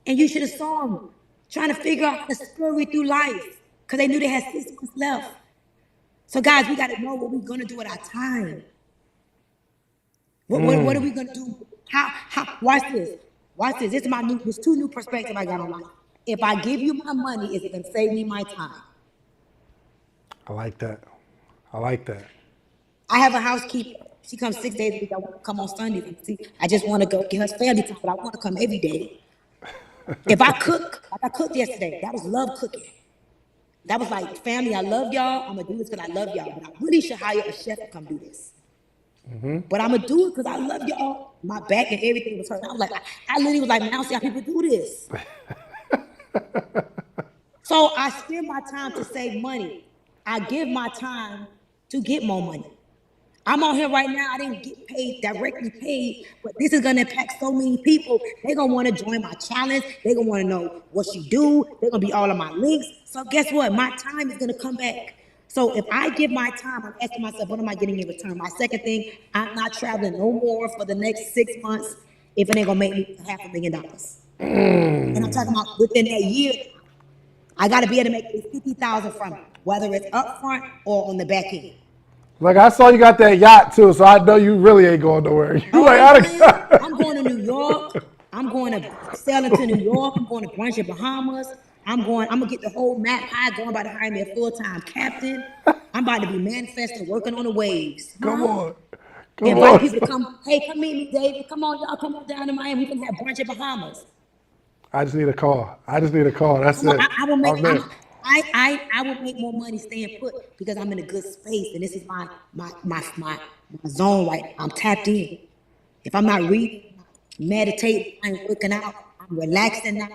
And you should have saw them trying to figure out how to scurry through life because they knew they had 6 months left. So guys, we got to know what we're going to do with our time. What are we going to do? Watch this. Watch this. There's two new perspectives I got on life. If I give you my money, is it going to save me my time? I like that. I like that. I have a housekeeper. She comes 6 days a week. I want to come on Sundays. See, I just want to go get her family time, but I want to come every day. If I cook, like I cooked yesterday, that was love cooking. That was like, family, I love y'all. I'm going to do this because I love y'all. But I really should hire a chef to come do this. But I'm going to do it because I love y'all. My back and everything was hurting. I was like, I literally was like, man, I don't see how people do this. So I spend my time to save money. I give my time to get more money. I'm on here right now. I didn't get paid, directly paid, but this is going to impact so many people. They're going to want to join my challenge. They're going to want to know what you do. They're going to be all of my links. So guess what? My time is going to come back. So if I give my time, I'm asking myself, what am I getting in return? My second thing, I'm not traveling no more for the next 6 months if it ain't going to make me $500,000. And I'm talking about within that year, I got to be able to make $50,000 from it, whether it's up front or on the back end. Like, I saw you got that yacht too, so I know you really ain't going nowhere. You like, I'm going to New York. I'm going to sailing to New York. I'm going to brunch in Bahamas. I'm gonna get the whole map high, going about to hire me a full-time captain. I'm about to be manifesting, working on the waves. Come on. Invite people to come. Hey, come meet me, David. Come on, y'all. Come on down to Miami. We can have brunch in Bahamas. I just need a call. That's it. I will make. I will make more money staying put because I'm in a good space and this is my zone right now. I'm tapped in. If I'm not reading, meditating, I'm working out, I'm relaxing now,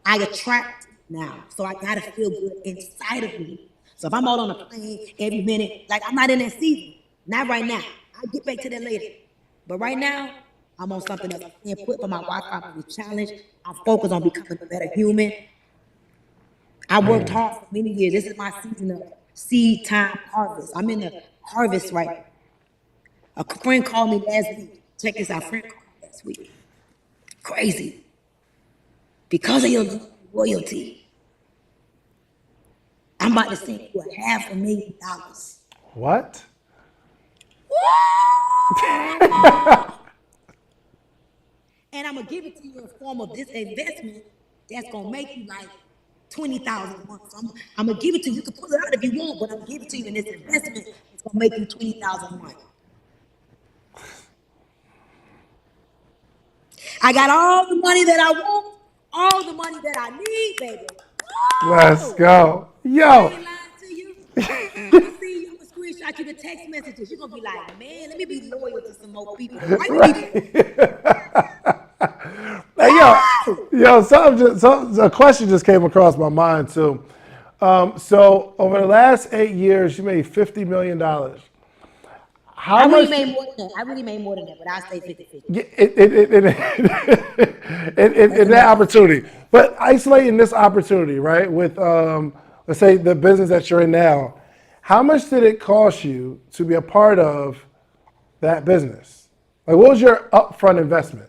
I attract now. So I gotta feel good inside of me. So if I'm all on a plane every minute, like I'm not in that season. Not right now. I'll get back to that later. But right now, I'm on something else. I'm staying put for my Wi-Fi challenge. I'm focused on becoming a better human. I worked hard for many years. This is my season of seed time harvest. I'm in the harvest right now. A friend called me last week. Check this out. A friend called me last week. Crazy. Because of your loyalty, I'm about to send you $500,000. What? And I'm going to give it to you in the form of this investment that's going to make you like $20,000 a month. So I'm going to give it to you. You can pull it out if you want, but I'm going to give it to you in this investment. It's going to make you $20,000 a month. I got all the money that I want, all the money that I need, baby. Let's go. Yo. I ain't lying to you. I'm going to see you. I'm going to screenshot you the text messages. You're going to be like, man, let me be loyal to some more people. The right people. Hey, a question just came across my mind too. So over the last 8 years, you made $50 million. I really made more than that, but I'll say 50-50. In that opportunity. But isolating this opportunity, right, with, let's say, the business that you're in now, how much did it cost you to be a part of that business? Like, what was your upfront investment?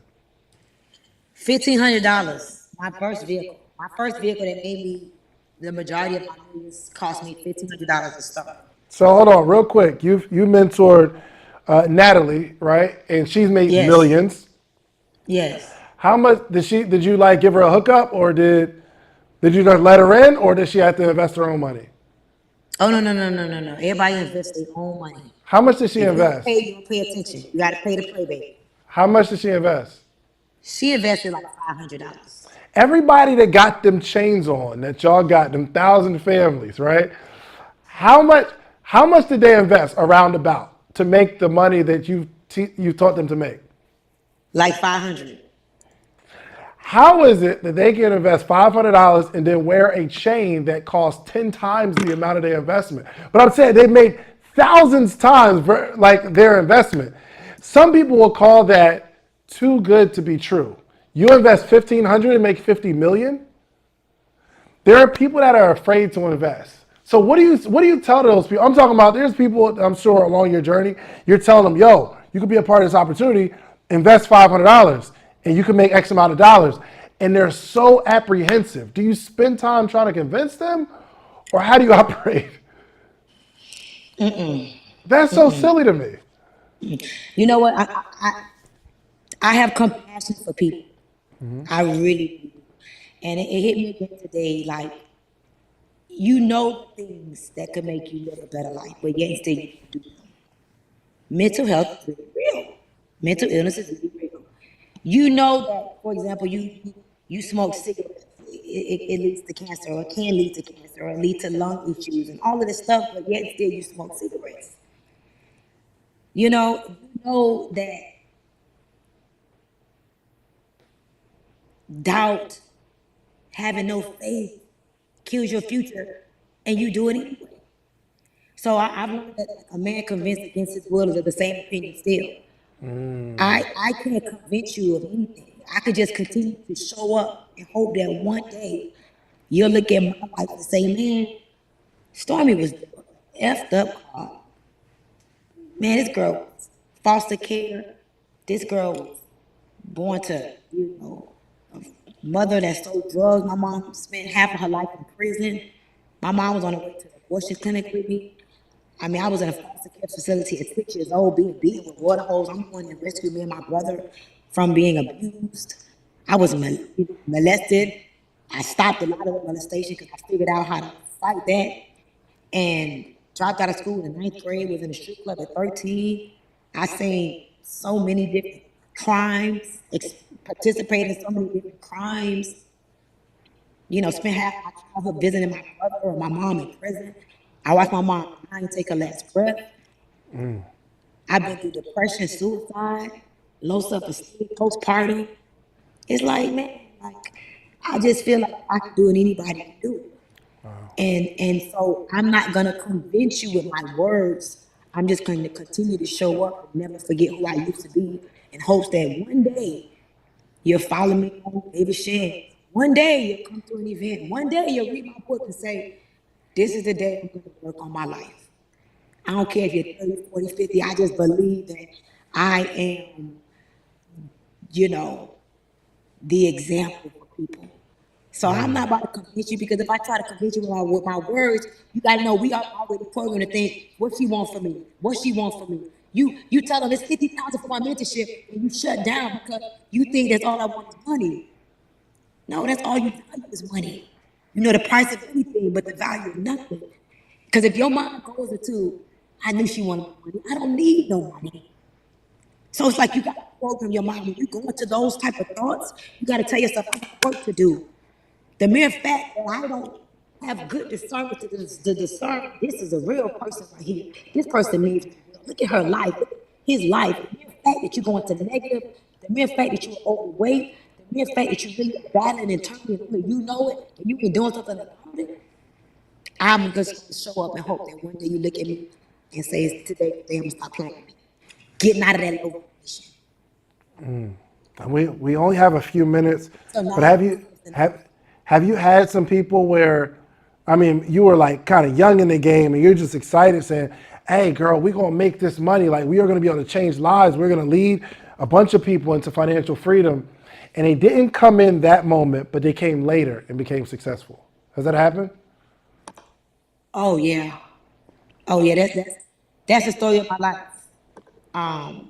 $1,500. My first vehicle. My first vehicle that made me the majority of my millions cost me $1,500 to start. So hold on, real quick. You mentored Natalie, right? And she's made millions. Yes. How much did you like give her a hookup, or did you just let her in, or did she have to invest her own money? Oh no. Everybody invests their own money. How much did she If you don't pay, invest? you don't pay attention. You got to pay to play, baby. How much did she invest? She invested like $500. Everybody that got them chains on, that y'all got them 1,000 families, right? How much? How much did they invest around about to make the money that you taught them to make? Like 500. How is it that they can invest $500 and then wear a chain that costs 10 times the amount of their investment? But I'm saying they made thousands times like their investment. Some people will call that too good to be true. You invest 1,500 and make 50 million. There are people that are afraid to invest. So what do you tell those people? I'm talking about there's people I'm sure along your journey, you're telling them, yo, you could be a part of this opportunity, invest $500 and you can make X amount of dollars. And they're so apprehensive. Do you spend time trying to convince them, or how do you operate? That's so silly to me. You know what? I have compassion for people. I really do. And it hit me again today. Like, you know things that could make you live a better life, but yet still you do them. Mental health is really real. Mental illness is really real. You know that, for example, you smoke cigarettes. It leads to cancer, or it can lead to cancer, or lead to lung issues, and all of this stuff. But yet still you smoke cigarettes. You know that doubt, having no faith, kills your future, and you do it anyway. So I've learned that a man convinced against his will is of the same opinion still. I can't convince you of anything. I could just continue to show up and hope that one day you'll look at my life and say, man, Stormy was effed up. Man, this girl was foster care. This girl was born to, a mother that sold drugs. My mom spent half of her life in prison. My mom was on her way to the abortion clinic with me. I mean, I was in a foster care facility at 6 years old, being beaten with water hose. I'm the one that rescued me and my brother from being abused. I was molested. I stopped a lot of the molestation because I figured out how to fight that. And dropped out of school in the ninth grade, was in the street club at 13. I seen so many different crimes, participated in so many different crimes. Spent half my childhood visiting my brother or my mom in prison. I watched my mom dying, take her last breath. I've been through depression, suicide, low self-esteem, postpartum. It's like, man, like I just feel like I can do it, anybody can do it. And so I'm not gonna convince you with my words. I'm just going to continue to show up and never forget who I used to be, in hopes that one day you'll follow me on Baby Shan. One day you'll come to an event. One day you'll read my book and say, this is the day I'm going to work on my life. I don't care if you're 30, 40, 50. I just believe that I am, you know, the example for people. So I'm not about to convince you, because if I try to convince you with my words, you gotta know we are already programmed to think what she wants from me, what she wants from me. You tell them it's 50,000 for my mentorship, and you shut down because you think that's all I want is money. No, that's all you value is money. You know the price of anything, but the value of nothing. Because if your mind goes into, I knew she wanted money, I don't need no money. So it's like you got to program your mind. When you go into those type of thoughts, you got to tell yourself, I got work to do. The mere fact that I don't have good discernment to discern this is a real person right here. This person needs me. Look at her life, look at his life. The mere fact that you're going to the negative, the mere fact that you're overweight, the mere fact that you're really battling internally, and only you know it, and you've been doing something about it. I'm just going to show up and hope that one day you look at me and say, today, I'm going to stop playing with me. Getting out of that low position. We only have a few minutes, So now but have you had some people where, I mean, you were like kind of young in the game and you're just excited saying, hey girl, we're gonna make this money, like we are gonna be able to change lives, we're gonna lead a bunch of people into financial freedom, and they didn't come in that moment, but they came later and became successful. Has that happened? Oh yeah. Oh yeah, that's the story of my life. Um,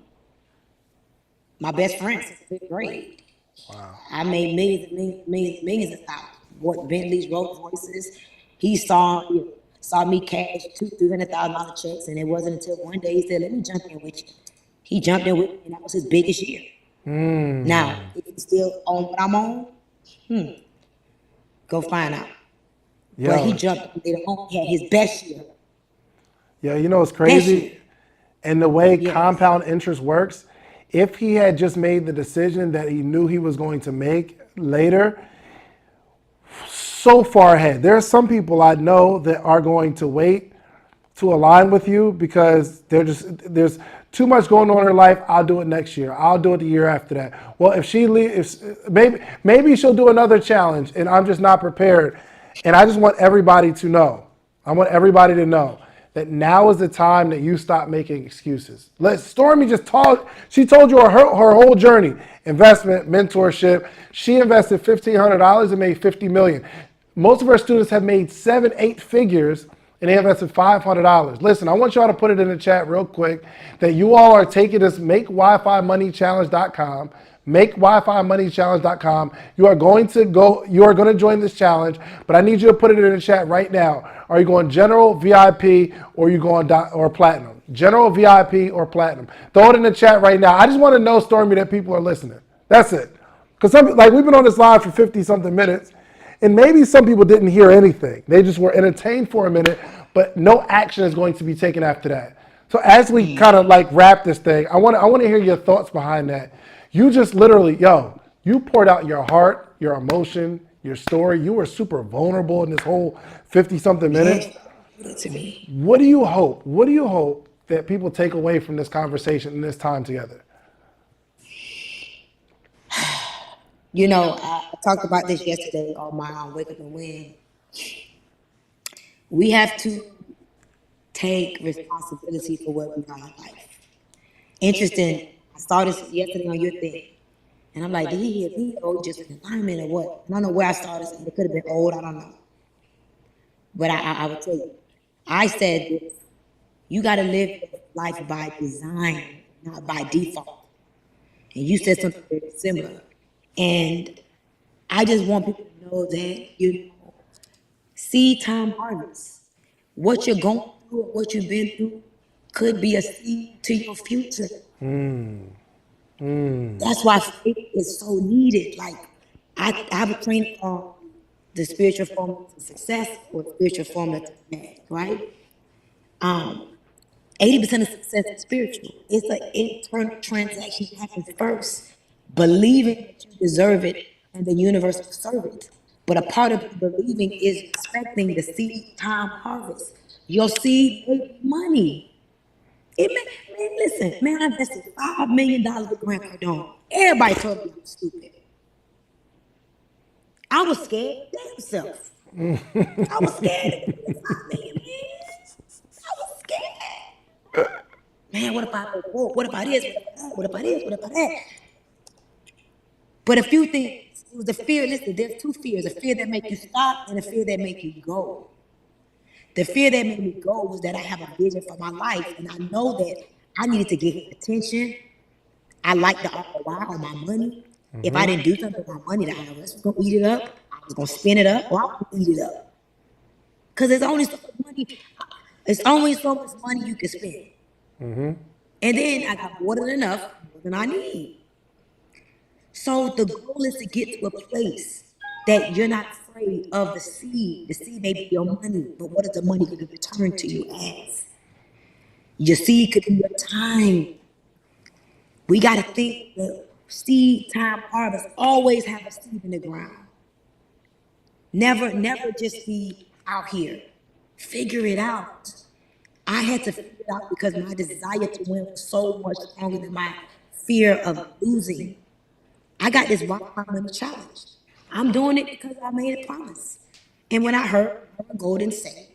my best friend since fifth grade. Wow. I made millions of dollars. Bought Bentleys, Rolls Royces. He saw me cash $200,000-$300,000 checks, and it wasn't until one day he said, "Let me jump in with you." He jumped in with me, and that was his biggest year. Now, if he's still on what I'm on, go find out. But he Yo, jumped in later on. He had his best year. yeah, you know what's Best year. crazy? And the way Yes. compound interest works, if he had just made the decision that he knew he was going to make later, so far ahead. There are some people I know that are going to wait to align with you because there's too much going on in her life. I'll do it next year. I'll do it the year after that. Well, if she leaves, maybe she'll do another challenge, and I'm just not prepared. And I just want everybody to know. I want everybody to know that now is the time that you stop making excuses. Stormy she told you her whole journey, investment, mentorship. She invested $1,500 and made $50 million. Most of our students have made 7, 8 figures and they invested $500. Listen, I want y'all to put it in the chat real quick that you all are taking this MakeWiFiMoneyChallenge.com, MakeWiFiMoneyChallenge.com. You are going to join this challenge, but I need you to put it in the chat right now. Are you going general, VIP, or are you going or platinum? General, VIP, or platinum? Throw it in the chat right now. I just want to know, Stormy, that people are listening. That's it. Because we've been on this live for 50 something minutes. And maybe some people didn't hear anything. They just were entertained for a minute, but no action is going to be taken after that. So as we kind of wrap this thing, I want to hear your thoughts behind that. You just literally, you poured out your heart, your emotion, your story. You were super vulnerable in this whole 50 something minutes. To me. What do you hope? What do you hope that people take away from this conversation and this time together? I talked about this yesterday on my Wake Up and Win. We have to take responsibility for what we got in life. Interesting. I saw this yesterday on your thing. And I'm like, did he hit me or just an alignment or what? I don't know where I saw this. It could have been old. I don't know. But I will tell you. I said this. You got to live life by design, not by default. And you said something very similar. And I just want people to know that, seed time harvest. What you're going through, what you've been through, could be a seed to your future. That's why faith is so needed. Like, I have a training called the spiritual formula to success or spiritual formula to success, right? 80% of success is spiritual. It's an internal transaction that happens first. Believing that you deserve it and the universe will serve it. But a part of believing is expecting the seed time harvest. Your seed make money. Listen, man, I invested $5 million with Grant Cardone. Everybody told me I was stupid. I was scared damn self. I was scared to do $5 million, man. I was scared. Man, what if I go broke? What if I this? What if I this? What if I that? But a few things. It was the fear. Listen, there's 2 fears: a fear that make you stop and a fear that make you go. The fear that made me go was that I have a vision for my life, and I know that I needed to get his attention. I like the ROI on my money. If I didn't do something with my money, the IRS was gonna eat it up. I was gonna spend it up, or I was gonna eat it up. Cause there's only so much money. It's only so much money you can spend. And then I got more than enough, more than I need. So the goal is to get to a place that you're not afraid of the seed. The seed may be your money, but what is the money going to return to you as? Your seed could be your time. We got to think that seed time harvest, always have a seed in the ground. Never just be out here. Figure it out. I had to figure it out because my desire to win was so much stronger than my fear of losing. I got this Wi-Fi money challenge. I'm doing it because I made a promise. And when I heard Golden say,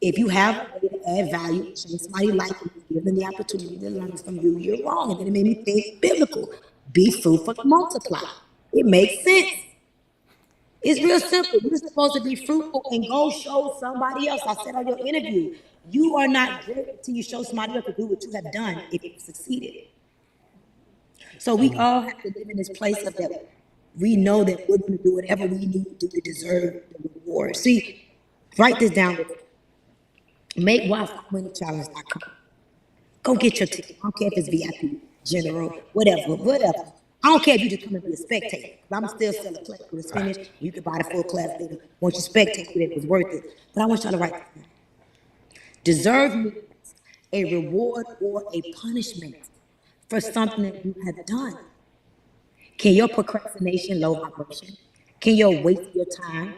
if you have a way to add value, change somebody's life, and give them the opportunity to learn from you, you're wrong. And then it made me think biblical. Be fruitful and multiply. It makes sense. It's real simple. You're supposed to be fruitful and go show somebody else. I said on your interview, you are not great until you show somebody else to do what you have done if you succeeded. So we all have to live in this place of that we know that we're going to do whatever we need to do to deserve the reward. See, write this down. Make WiFiMoneyChallenge.com. Go get your ticket. I don't care if it's VIP, general, whatever. I don't care if you just come and be a spectator. I'm still sell a class when it's finished. You can buy the full class later. Once you spectate it, it was worth it. But I want y'all to write this down. Deserve me a reward or a punishment for something that you have done. Can your procrastination low vibration? Can your waste your time,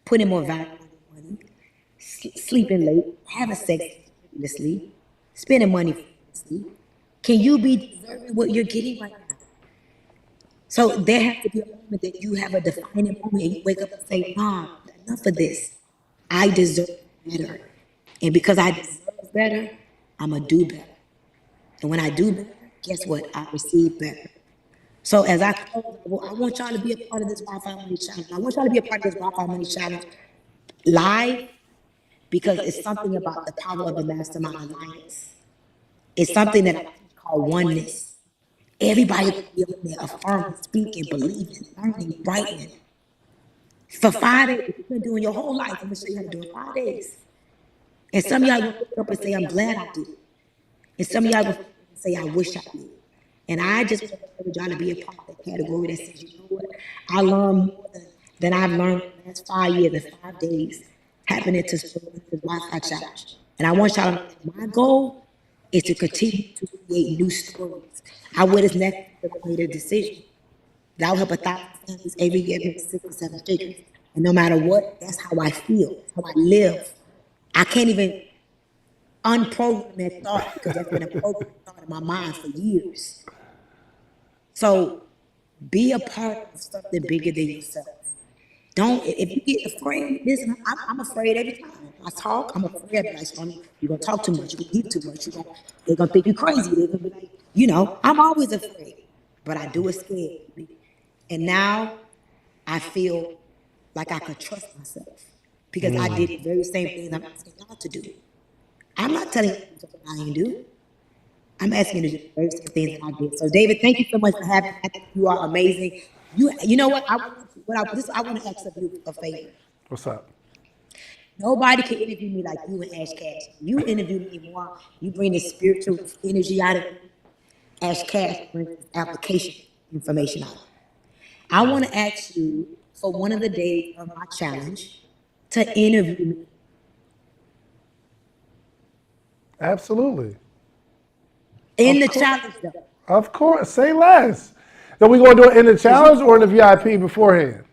putting more value on your money, sleeping late, having sex ridiculously, spending money frivolously? Can you be deserving what you're getting right now? So there has to be a moment that you have a defining moment and you wake up and say, nah, enough of this. I deserve better. And because I deserve better, I'm going to do better. And when I do better, guess what? I receive better. So as I close, I want y'all to be a part of this Wi-Fi Money Challenge. I want y'all to be a part of this Wi-Fi Money Challenge live because it's something about the power of the Mastermind Alliance. It's something that I call oneness. Everybody can be up there affirming, speaking, believing, learning, writing. For 5 days, you've been doing your whole life. I'm going to show you how to do it in 5 days. And some of y'all going to pick up and say, I'm glad I did. And some of y'all going to say, I wish I did. And I just want y'all to be a part of that category that says, you know what? I learned more than I've learned in the last 5 years in 5 days happening to the Wi-Fi Challenge. And I want y'all to know that my goal is to continue to create new stories. I would have never made a decision. That will help 1,000 families every year make 6 or 7 figures. And no matter what, that's how I feel, that's how I live. I can't even unprogram that thought because that's been a program thought in my mind for years. So be a part of something bigger than yourself. Don't, if you get afraid, listen, I'm afraid every time I talk, I'm afraid. I'm like, Stormy, you're going to talk too much, you're going to eat too much, they're going to think you're crazy. They're going to be like, I'm always afraid, but I do it scared. And now I feel like I could trust myself because I did the very same thing I'm asking y'all to do. I'm not telling you something I ain't do. I'm asking you to do the very same things that I did. So, David, thank you so much for having me. You are amazing. You know what? I want to ask of you a favor. What's up? Nobody can interview me like you and Ash Cash. You interview me more. You bring the spiritual energy out of me. Ash Cash brings application information out. I want to ask you for one of the days of my challenge to interview me. Absolutely. In the challenge, though. Of course. Say less. Then we going to do it in the challenge or in the VIP beforehand?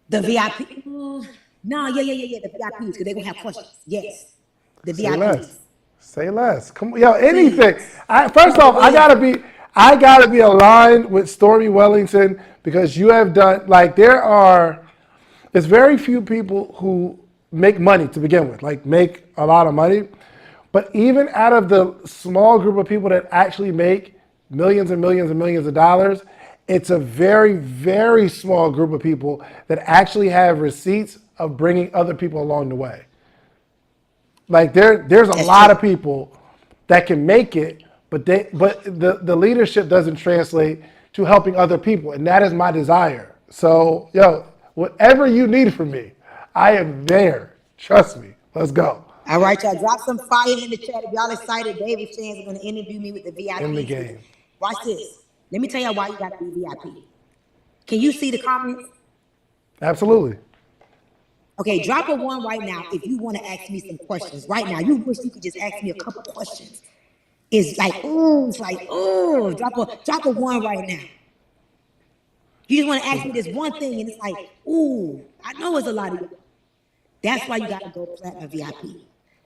The VIP. No, yeah. The VIPs, because they're going to have questions. Yes. The Say VIPs. less. Say less. Come on, yo, anything. First off, I gotta be aligned with Stormy Wellington because you have done there's very few people who make money to begin with, like make a lot of money. But even out of the small group of people that actually make millions and millions and millions of dollars, it's a very, very small group of people that actually have receipts of bringing other people along the way. Like there's a lot of people that can make it, but the leadership doesn't translate to helping other people, and that is my desire. So, whatever you need from me, I am there. Trust me. Let's go. All right, y'all. Drop some fire in the chat if y'all excited. David Shands is going to interview me with the VIP. In the game. Watch this. Let me tell y'all why you got to be VIP. Can you see the comments? Absolutely. Okay, drop a 1 right now if you want to ask me some questions. Right now, you wish you could just ask me a couple questions. It's like, ooh, drop a 1 right now. You just want to ask me this one thing, and it's like, ooh, I know it's a lot of you. That's why you got to go platinum VIP.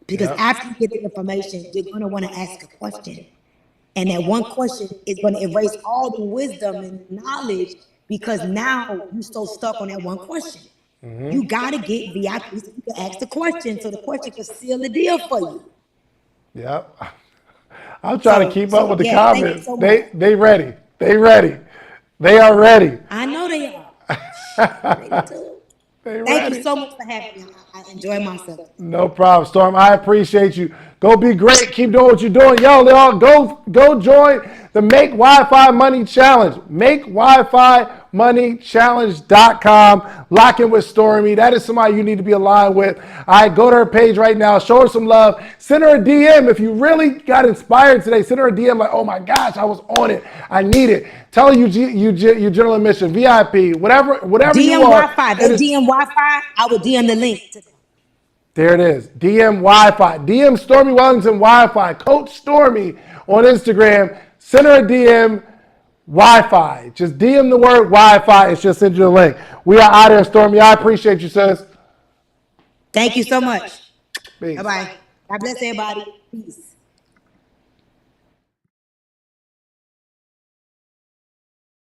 Because after you get the information, you're going to want to ask a question. And that one question is going to erase all the wisdom and knowledge because now you're so stuck on that one question. You got to get VIP so you can ask the question so the question can seal the deal for you. Yep. I'm trying to keep up with the comments. So they ready. They ready. They are ready. I know they are. Ready too. They Thank you ready. so much for having me. I enjoy myself. No problem, Storm. I appreciate you. Go be great. Keep doing what you're doing. Yo, y'all, go join the Make Wi-Fi Money Challenge. MakeWiFiMoneyChallenge.com. Lock in with Stormy. That is somebody you need to be aligned with. All right, go to her page right now. Show her some love. Send her a DM. If you really got inspired today, send her a DM like, oh my gosh, I was on it. I need it. Tell her you general admission, VIP, whatever you DM are. Wi-Fi. They DM Wi-Fi. I will DM the link to them. There it is. DM Wi-Fi. DM Stormy Wellington Wi-Fi. Coach Stormy on Instagram. Send her a DM Wi-Fi. Just DM the word Wi-Fi and she'll send you the link. We are out here, Stormy. I appreciate you, sis. Thank you so much. Peace. Bye-bye. God bless everybody. Peace.